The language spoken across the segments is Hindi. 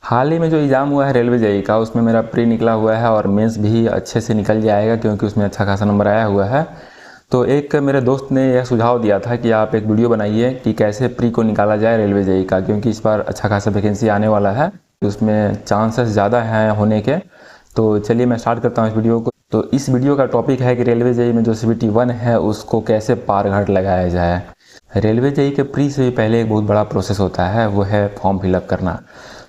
हाल ही में जो एग्ज़ाम हुआ है रेलवे जेईई का, उसमें मेरा प्री निकला हुआ है और मेंस भी अच्छे से निकल जाएगा क्योंकि उसमें अच्छा खासा नंबर आया हुआ है। तो एक मेरे दोस्त ने यह सुझाव दिया था कि आप एक वीडियो बनाइए कि कैसे प्री को निकाला जाए रेलवे जेईई का, क्योंकि इस बार अच्छा खासा वैकेंसी आने वाला है, उसमें चांसेस ज़्यादा हैं होने के। तो चलिए मैं स्टार्ट करता हूँ इस वीडियो को। तो इस वीडियो का टॉपिक है कि रेलवे जेईई में जो CBT 1 है उसको कैसे पार घाट लगाया जाए। रेलवे जेईई के प्री से पहले एक बहुत बड़ा प्रोसेस होता है, वो है फॉर्म फिलअप करना।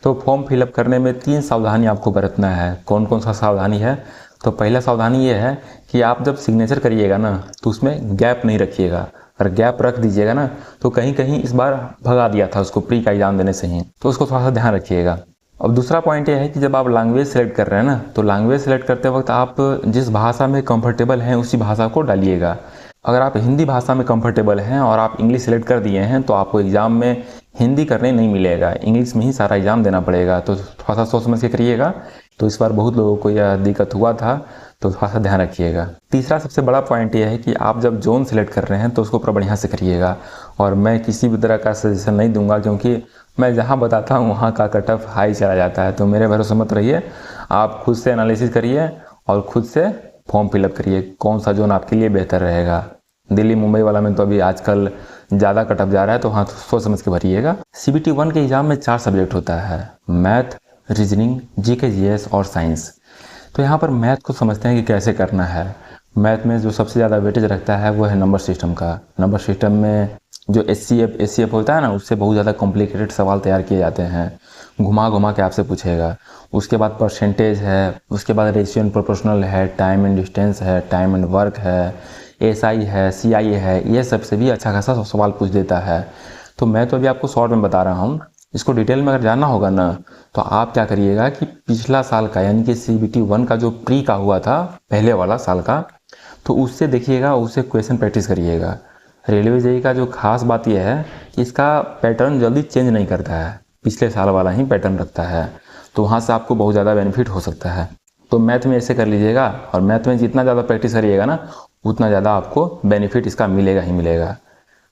तो फॉर्म फिलअप करने में 3 सावधानी आपको बरतना है। कौन कौन सा सावधानी है? तो पहला सावधानी ये है कि आप जब सिग्नेचर करिएगा ना तो उसमें गैप नहीं रखिएगा। अगर गैप रख दीजिएगा ना तो कहीं कहीं इस बार भगा दिया था उसको प्री का एग्जाम देने से ही, तो उसको थोड़ा सा ध्यान रखिएगा। अब दूसरा पॉइंट ये है कि जब आप लैंग्वेज सेलेक्ट कर रहे हैं ना, तो लैंग्वेज सेलेक्ट करते वक्त आप जिस भाषा में कंफर्टेबल हैं उसी भाषा को डालिएगा। अगर आप हिंदी भाषा में कंफर्टेबल हैं और आप इंग्लिश सेलेक्ट कर दिए हैं तो आपको एग्ज़ाम में हिंदी करने नहीं मिलेगा, इंग्लिश में ही सारा एग्ज़ाम देना पड़ेगा। तो थोड़ा सा सोच समझ के करिएगा। तो इस बार बहुत लोगों को यह दिक्कत हुआ था, तो थोड़ा सा ध्यान रखिएगा। तीसरा सबसे बड़ा पॉइंट यह है कि आप जब जोन सेलेक्ट कर रहे हैं तो उसको पूरा बढ़िया से करिएगा। और मैं किसी भी तरह का सजेशन नहीं दूंगा क्योंकि मैं जहाँ बताता हूँ वहाँ का कट ऑफ हाई चला जाता है। तो मेरे भरोसे मत रहिए, आप खुद से एनालिसिस करिए और खुद से फॉर्म फिलअप करिए कौन सा जोन आपके लिए बेहतर रहेगा। दिल्ली मुंबई वाला में तो अभी आजकल ज़्यादा कट ऑफ जा रहा है, तो हाँ सोच समझ के भरिएगा। CBT 1 के एग्ज़ाम में 4 सब्जेक्ट होता है, मैथ, रीजनिंग, GK GS और साइंस। तो यहाँ पर मैथ को समझते हैं कि कैसे करना है। मैथ में जो सबसे ज़्यादा वेटेज रखता है वो है नंबर सिस्टम का। नंबर सिस्टम में जो HCF होता है ना, उससे बहुत ज़्यादा कॉम्प्लिकेटेड सवाल तैयार किए जाते हैं, घुमा घुमा के आपसे पूछेगा। उसके बाद परसेंटेज है, उसके बाद रेशियो एंड प्रोपोर्शनल है, टाइम एंड डिस्टेंस है, टाइम एंड वर्क है, SI है, CI है, ये सब से भी अच्छा खासा सवाल पूछ देता है। तो मैं तो अभी आपको शॉर्ट में बता रहा हूँ, इसको डिटेल में अगर जानना होगा ना तो आप क्या करिएगा कि पिछला साल का यानी कि CBT 1 का जो प्री का हुआ था पहले वाला साल का, तो उससे देखिएगा, उससे क्वेश्चन प्रैक्टिस करिएगा। रेलवे जेईई का जो खास बात यह है कि इसका पैटर्न जल्दी चेंज नहीं करता है, पिछले साल वाला ही पैटर्न रखता है। तो वहाँ से आपको बहुत ज़्यादा बेनिफिट हो सकता है। तो मैथ में ऐसे कर लीजिएगा, और मैथ में जितना ज़्यादा प्रैक्टिस करिएगा ना उतना ज़्यादा आपको बेनिफिट इसका मिलेगा ही मिलेगा।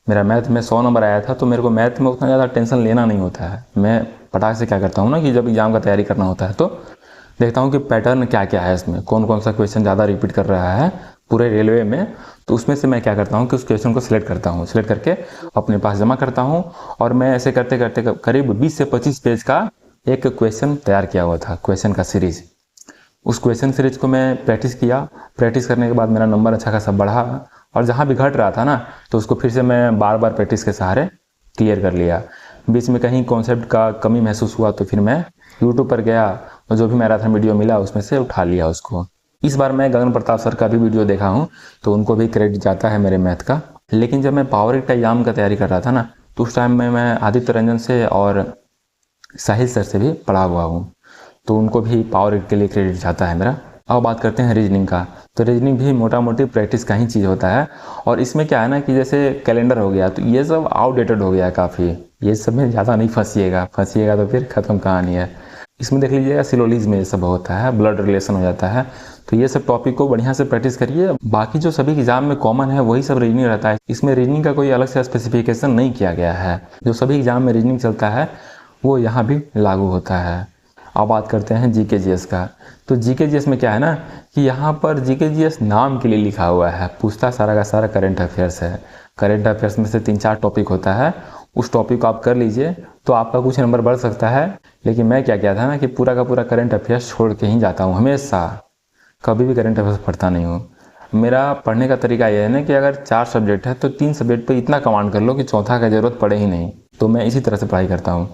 मेरा मैथ में 100 नंबर आया था, तो मेरे को मैथ में उतना ज़्यादा टेंशन लेना नहीं होता है। मैं पटाख से क्या करता हूँ ना कि जब एग्ज़ाम का तैयारी करना होता है तो देखता हूँ कि पैटर्न क्या क्या है, इसमें कौन कौन सा क्वेश्चन ज़्यादा रिपीट कर रहा है पूरे रेलवे में। तो उसमें से मैं क्या करता हूँ कि उस क्वेश्चन को सिलेक्ट करता हूँ, सिलेक्ट करके अपने पास जमा करता हूँ। और मैं ऐसे करते करते करीब 20 से 25 पेज का एक क्वेश्चन तैयार किया हुआ था, क्वेश्चन का सीरीज़। उस क्वेश्चन सीरीज को मैं प्रैक्टिस किया। प्रैक्टिस करने के बाद मेरा नंबर अच्छा खासा बढ़ा, और जहाँ भी घट रहा था ना तो उसको फिर से मैं बार बार प्रैक्टिस के सहारे क्लियर कर लिया। बीच में कहीं कॉन्सेप्ट का कमी महसूस हुआ तो फिर मैं यूट्यूब पर गया और जो भी मैराथन वीडियो मिला उसमें से उठा लिया उसको। इस बार मैं गगन प्रताप सर का भी वीडियो देखा हूँ, तो उनको भी क्रेडिट जाता है मेरे मैथ का। लेकिन जब मैं पावर ग्रिड एग्जाम का तैयारी कर रहा था ना तो उस टाइम में मैं आदित्य रंजन से और साहिल सर से भी पढ़ा हुआ हूँ, तो उनको भी पावर ग्रिड के लिए क्रेडिट जाता है मेरा। अब बात करते हैं रीजनिंग का। तो रीजनिंग भी मोटा मोटी प्रैक्टिस का ही चीज़ होता है। और इसमें क्या है ना कि जैसे कैलेंडर हो गया तो ये सब आउटडेटेड हो गया है काफ़ी, ये सब में ज़्यादा नहीं फंसिएगा तो फिर ख़त्म कहानी है। इसमें देख लीजिएगा सिलोलीज में ये सब होता है, ब्लड रिलेशन हो जाता है। तो ये सब टॉपिक को बढ़िया से प्रैक्टिस करिए। बाकी जो सभी एग्जाम में कॉमन है वही सब रीजनिंग रहता है, इसमें रीजनिंग का कोई अलग से स्पेसिफिकेशन नहीं किया गया है। जो सभी एग्जाम में रीजनिंग चलता है वो यहाँ भी लागू होता है। अब बात करते हैं GK GS का। तो GK GS में क्या है ना कि यहाँ पर GK GS नाम के लिए लिखा हुआ है, पूछता सारा का सारा करंट अफेयर्स है। करंट अफेयर्स में से 3-4 टॉपिक होता है, उस टॉपिक को आप कर लीजिए तो आपका कुछ नंबर बढ़ सकता है। लेकिन मैं क्या किया था ना कि पूरा का पूरा करंट अफेयर्स छोड़ के ही जाता हूँ, हमेशा कभी भी करंट अफेयर्स पढ़ता नहीं हूँ। मेरा पढ़ने का तरीका यह है ना कि अगर 4 सब्जेक्ट है तो 3 सब्जेक्ट पे इतना कमांड कर लो कि चौथा का ज़रूरत पड़े ही नहीं। तो मैं इसी तरह से पढ़ाई करता हूँ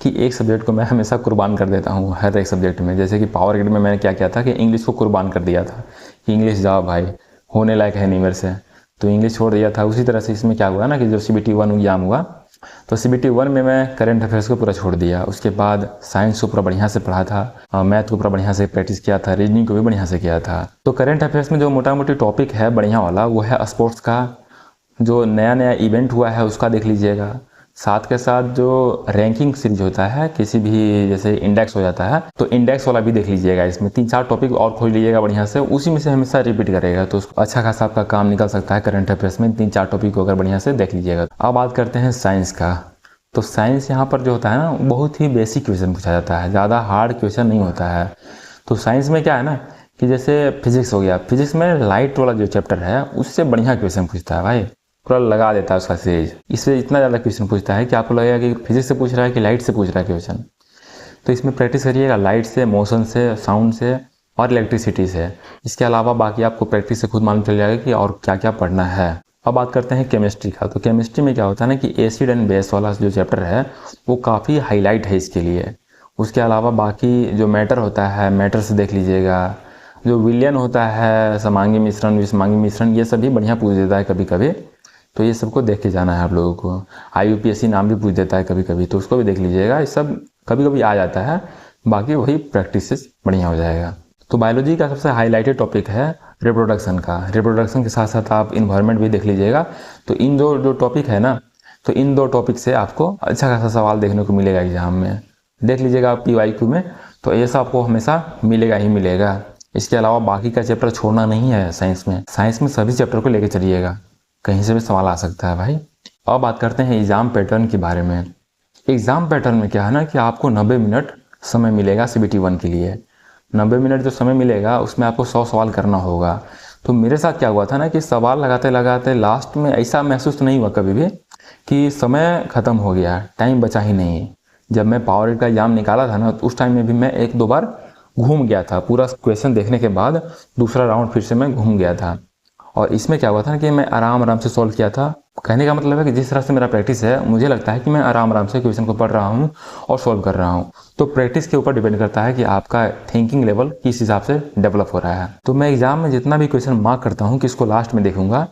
कि एक सब्जेक्ट को मैं हमेशा कुर्बान कर देता हूँ हर एक सब्जेक्ट में। जैसे कि पावर ग्रिड में मैंने क्या किया था कि इंग्लिश को कुर्बान कर दिया था कि इंग्लिश जाओ भाई, होने लायक है नहीं मेरे से, तो इंग्लिश छोड़ दिया था। उसी तरह से इसमें क्या हुआ ना कि जो CBT 1 एग्जाम हुआ तो CBT 1 में मैं करंट अफेयर्स को पूरा छोड़ दिया। उसके बाद साइंस को पूरा बढ़िया से पढ़ा था, मैथ को पूरा बढ़िया से प्रैक्टिस किया था, रीजनिंग को भी बढ़िया से किया था। तो करंट अफेयर्स में जो मोटा मोटी टॉपिक है बढ़िया वाला वो है स्पोर्ट्स का, जो नया नया इवेंट हुआ है उसका देख लीजिएगा। साथ के साथ जो रैंकिंग सीरीज होता है किसी भी, जैसे इंडेक्स हो जाता है तो इंडेक्स वाला भी देख लीजिएगा। इसमें 3-4 टॉपिक और खोज लीजिएगा बढ़िया से, उसी में से हमेशा रिपीट करेगा तो अच्छा खासा आपका काम निकल सकता है करंट अफेयर्स में। 3-4 टॉपिक को अगर बढ़िया से देख लीजिएगा। अब बात करते हैं साइंस का। तो साइंस यहाँ पर जो होता है ना, बहुत ही बेसिक क्वेश्चन पूछा जाता है, ज़्यादा हार्ड क्वेश्चन नहीं होता है। तो साइंस में क्या है ना कि जैसे फिजिक्स हो गया, फिजिक्स में लाइट वाला जो चैप्टर है उससे बढ़िया क्वेश्चन पूछता है भाई, पूरा लगा देता है उसका सीरीज। इससे इतना ज़्यादा क्वेश्चन पूछता है कि आपको लगेगा कि फिजिक्स से पूछ रहा है कि लाइट से पूछ रहा है क्वेश्चन। तो इसमें प्रैक्टिस करिएगा लाइट से, मोशन से, साउंड से और इलेक्ट्रिसिटी से। इसके अलावा बाकी आपको प्रैक्टिस से खुद मालूम चल जाएगा कि और क्या क्या पढ़ना है। अब बात करते हैं केमिस्ट्री का। तो केमिस्ट्री में क्या होता है ना कि एसिड एंड बेस वाला जो चैप्टर है वो काफ़ी हाईलाइट है इसके लिए। उसके अलावा बाकी जो मैटर होता है, मैटर से देख लीजिएगा। जो विलयन होता है, समांगी मिश्रण, विषमांगी मिश्रण, ये सभी बढ़िया पूछ देता है कभी कभी। तो ये सबको देख के जाना है आप लोगों को। IUPAC नाम भी पूछ देता है कभी कभी, तो उसको भी देख लीजिएगा। ये सब कभी कभी आ जाता है, बाकी वही प्रैक्टिस से बढ़िया हो जाएगा। तो बायोलॉजी का सबसे हाईलाइटेड टॉपिक है रिप्रोडक्शन का। रिप्रोडक्शन के साथ साथ आप इन्वायरमेंट भी देख लीजिएगा। तो इन जो टॉपिक है ना, तो इन 2 टॉपिक से आपको अच्छा खासा सवाल देखने को मिलेगा एग्जाम में। देख लीजिएगा आप PYQ में, तो ये सब आपको हमेशा मिलेगा ही मिलेगा। इसके अलावा बाकी का चैप्टर छोड़ना नहीं है साइंस में। साइंस में सभी चैप्टर को लेके चलिएगा, कहीं से भी सवाल आ सकता है भाई। अब बात करते हैं एग्ज़ाम पैटर्न के बारे में। एग्ज़ाम पैटर्न में क्या है ना कि आपको 90 मिनट समय मिलेगा CBT 1 के लिए। 90 मिनट जो समय मिलेगा उसमें आपको 100 सवाल करना होगा। तो मेरे साथ क्या हुआ था ना कि सवाल लगाते लगाते लास्ट में ऐसा महसूस नहीं हुआ कभी भी कि समय ख़त्म हो गया, टाइम बचा ही नहीं। जब मैं पावर ग्रिड का एग्ज़ाम निकाला था ना, तो उस टाइम में भी मैं 1-2 बार घूम गया था। पूरा क्वेश्चन देखने के बाद दूसरा राउंड फिर से मैं घूम गया था। और इसमें क्या हुआ था ना कि मैं आराम से सॉल्व किया था। कहने का मतलब है कि जिस तरह से मेरा प्रैक्टिस है, मुझे लगता है कि मैं आराम से क्वेश्चन को पढ़ रहा हूँ और सॉल्व कर रहा हूँ। तो प्रैक्टिस के ऊपर डिपेंड करता है कि आपका थिंकिंग लेवल किस हिसाब से डेवलप हो रहा है। तो मैं एग्जाम में जितना भी क्वेश्चन मार्क करता हूँ कि इसको लास्ट में देखूंगा,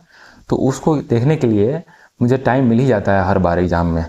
तो उसको देखने के लिए मुझे टाइम मिल ही जाता है हर बार एग्जाम में।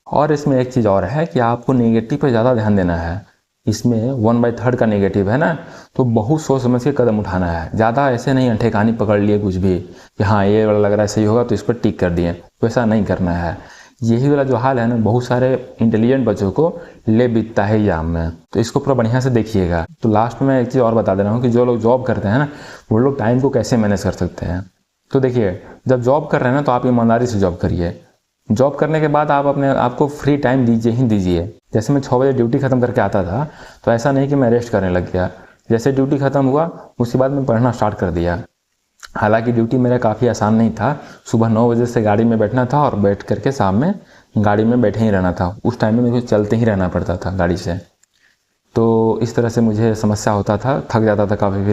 और इसमें एक चीज़ और है कि आपको नेगेटिव पर ज़्यादा ध्यान देना है। इसमें 1/3 का नेगेटिव है ना, तो बहुत सोच समझ के कदम उठाना है। ज़्यादा ऐसे नहीं अंठे कहानी पकड़ लिए कुछ भी कि हाँ ये वाला लग रहा है सही होगा तो इस पर टिक कर दिए, वैसा नहीं करना है। यही वाला जो हाल है ना, बहुत सारे इंटेलिजेंट बच्चों को ले बीतता है एग्जाम में। तो इसको पूरा बढ़िया से देखिएगा। तो लास्ट में मैं एक चीज़ और बता दे रहा हूँ कि जो लोग जॉब करते हैं ना, वो लोग टाइम को कैसे मैनेज कर सकते हैं। तो देखिए, जब जॉब कर रहे हैं ना, तो आप ईमानदारी से जॉब करिए। जॉब करने के बाद आप अपने आपको फ्री टाइम दीजिए ही दीजिए। जैसे मैं 6 बजे ड्यूटी खत्म करके आता था, तो ऐसा नहीं कि मैं रेस्ट करने लग गया। जैसे ड्यूटी खत्म हुआ उसके बाद मैं पढ़ना स्टार्ट कर दिया। हालांकि ड्यूटी मेरा काफ़ी आसान नहीं था। सुबह 9 बजे से गाड़ी में बैठना था और बैठ करके शाम में गाड़ी में बैठे ही रहना था। उस टाइम में मुझे चलते ही रहना पड़ता था गाड़ी से। तो इस तरह से मुझे समस्या होता था, थक जाता था काफ़ी।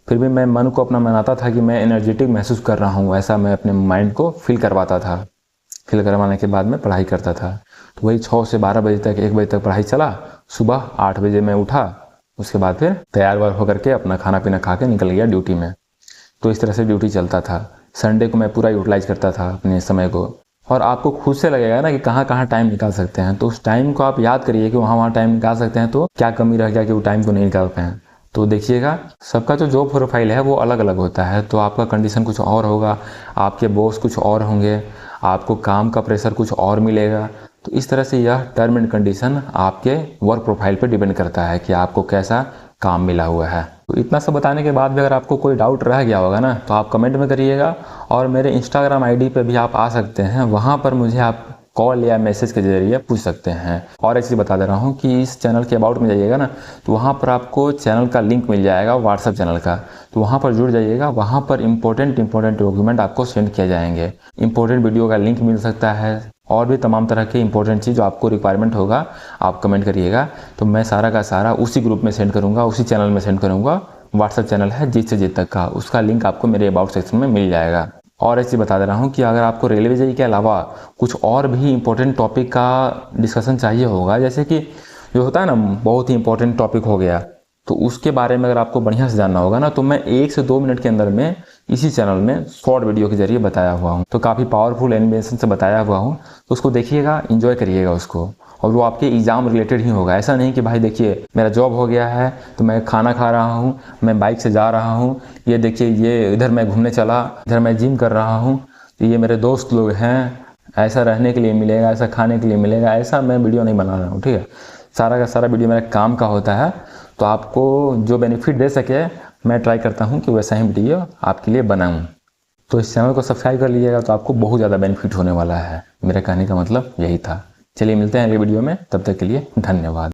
फिर भी मैं मन को अपना मनाता था कि मैं एनर्जेटिक महसूस कर रहा हूँ, ऐसा मैं अपने माइंड को फील करवाता था। फील करवाने के बाद मैं पढ़ाई करता था। तो वही 6 से 12 बजे तक, 1 बजे तक पढ़ाई चला। सुबह 8 बजे मैं उठा, उसके बाद फिर तैयार वार होकर के अपना खाना पीना खा के निकल गया ड्यूटी में। तो इस तरह से ड्यूटी चलता था। संडे को मैं पूरा यूटिलाइज करता था अपने समय को। और आपको खुद से लगेगा ना कि कहाँ कहाँ टाइम निकाल सकते हैं, तो उस टाइम को आप याद करिए कि वहाँ टाइम निकाल सकते हैं। तो क्या कमी रह गया कि वो टाइम को नहीं निकाल पाए। तो देखिएगा, सबका जो जॉब प्रोफाइल है वो अलग अलग होता है। तो आपका कंडीशन कुछ और होगा, आपके बॉस कुछ और होंगे, आपको काम का प्रेशर कुछ और मिलेगा। तो इस तरह से यह टर्म एंड कंडीशन आपके वर्क प्रोफाइल पर डिपेंड करता है कि आपको कैसा काम मिला हुआ है। तो इतना सब बताने के बाद भी अगर आपको कोई डाउट रह गया होगा ना, तो आप कमेंट में करिएगा। और मेरे इंस्टाग्राम ID पे भी आप आ सकते हैं, वहाँ पर मुझे आप कॉल या मैसेज के जरिए पूछ सकते हैं। और एक चीज़ बता दे रहा हूँ कि इस चैनल के अबाउट में जाइएगा ना, तो वहाँ पर आपको चैनल का लिंक मिल जाएगा, व्हाट्सएप चैनल का। तो वहाँ पर जुड़ जाइएगा। वहाँ पर इंपॉर्टेंट डॉक्यूमेंट आपको सेंड किया जाएंगे। इंपॉर्टेंट वीडियो का लिंक मिल सकता है और भी तमाम तरह के इंपॉर्टेंट चीज़ जो आपको रिक्वायरमेंट होगा, आप कमेंट करिएगा। तो मैं सारा का सारा उसी ग्रुप में सेंड करूँगा, उसी चैनल में सेंड करूँगा। व्हाट्सएप चैनल है जीत से जीत तक का, उसका लिंक आपको मेरे अबाउट सेक्शन में मिल जाएगा। और ऐसे बता दे रहा हूँ कि अगर आपको रेलवे जेईई के अलावा कुछ और भी इम्पोर्टेंट टॉपिक का डिस्कशन चाहिए होगा, जैसे कि जो होता है ना बहुत ही इम्पोर्टेंट टॉपिक हो गया, तो उसके बारे में अगर आपको बढ़िया से जानना होगा ना, तो मैं 1 से 2 मिनट के अंदर में इसी चैनल में शॉर्ट वीडियो के जरिए बताया हुआ हूँ। तो काफ़ी पावरफुल एनिमेशन से बताया हुआ हूँ, तो उसको देखिएगा, एंजॉय करिएगा उसको। और वो आपके एग्जाम रिलेटेड ही होगा। ऐसा नहीं कि भाई देखिए मेरा जॉब हो गया है तो मैं खाना खा रहा हूँ, मैं बाइक से जा रहा हूँ, ये देखिए ये इधर मैं घूमने चला, इधर मैं जिम कर रहा हूँ, तो ये मेरे दोस्त लोग हैं, ऐसा रहने के लिए मिलेगा, ऐसा खाने के लिए मिलेगा। ऐसा मैं वीडियो नहीं बना रहा हूँ, ठीक है। सारा का सारा वीडियो मेरा काम का होता है। तो आपको जो बेनिफिट दे सके मैं ट्राई करता हूँ कि वैसा ही वीडियो आपके लिए बनाऊँ। तो इस चैनल को सब्सक्राइब कर लीजिएगा, तो आपको बहुत ज़्यादा बेनिफिट होने वाला है। मेरे कहने का मतलब यही था। चलिए मिलते हैं अगले वीडियो में, तब तक के लिए धन्यवाद।